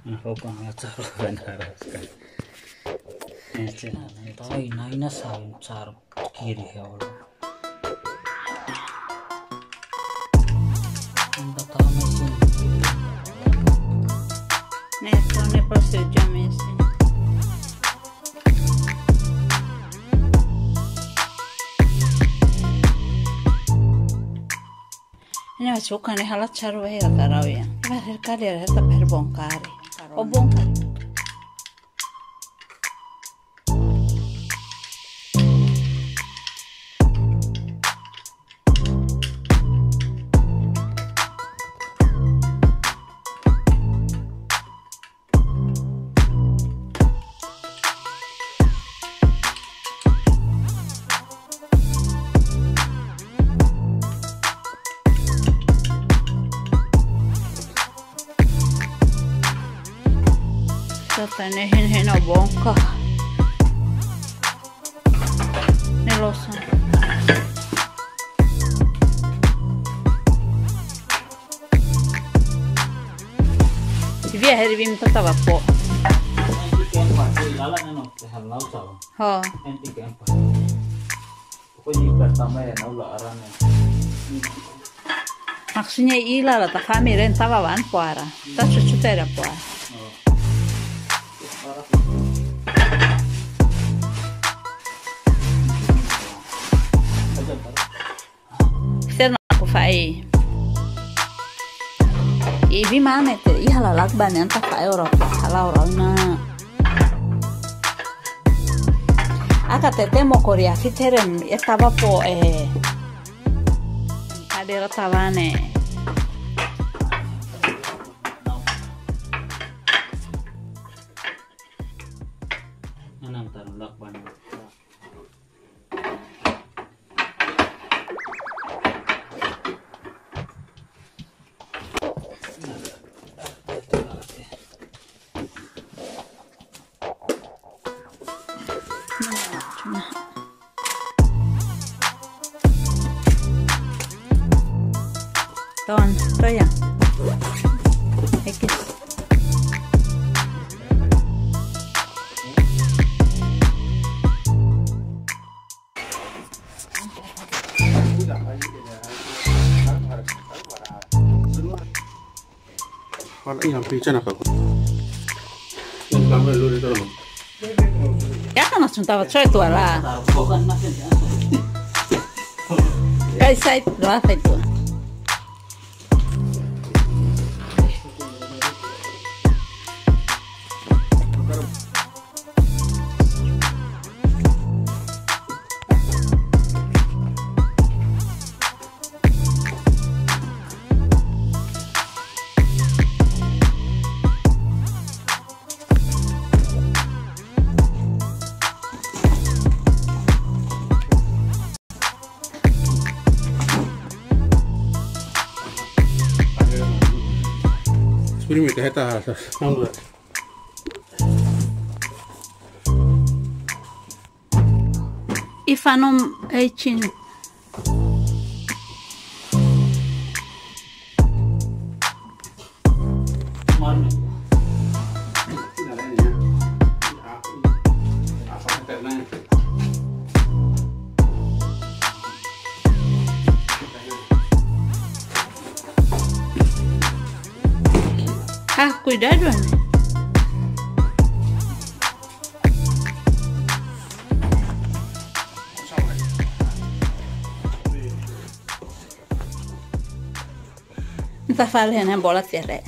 Hokon atsaro bandara sekali. Tai naina sain tsaro kiri heolo. Anda tahu mesin. Neto ne proseggio mesin. Ini masih bukan nih halat caru ya karau ya. Ini kali ada tapi bongkar. Oh bongkar. Tänne hin on bonka. Nelossa. Via hervim tava po. Ha. Maksudnya ilala ta famiren tava van poara. Ta chuchutera poara. Fai ibi mame te ihala lakban anta fa Europa hala orona aka te temo korea fiteren estaba po adera tavane Anam taru lakban. Ton, toya. X. Kalau yang pican apa kok? Yang kamu lu itu loh. Ya kan langsung tahu coy tua lah. Guys, saya doa itu. Ini mereka heta sambal. Ifanom echin. Ah, cuidado, né? Não tá falando, né? Bola terra.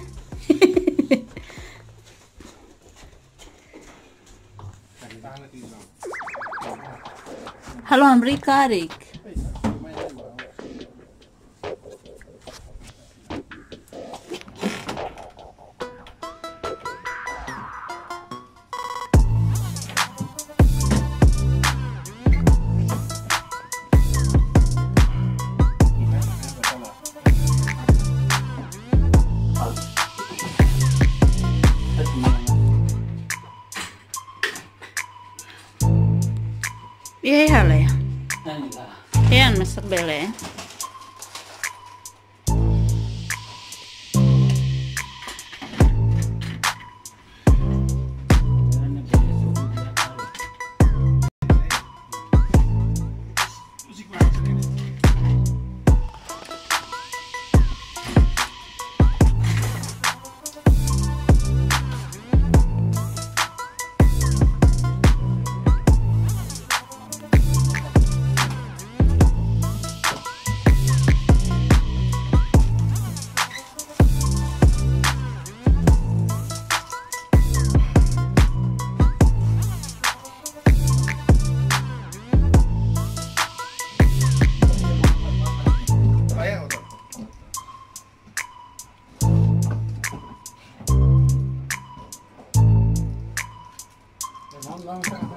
Halo, Amrikarik. Iya hal ya. Yan masak bele. vamos a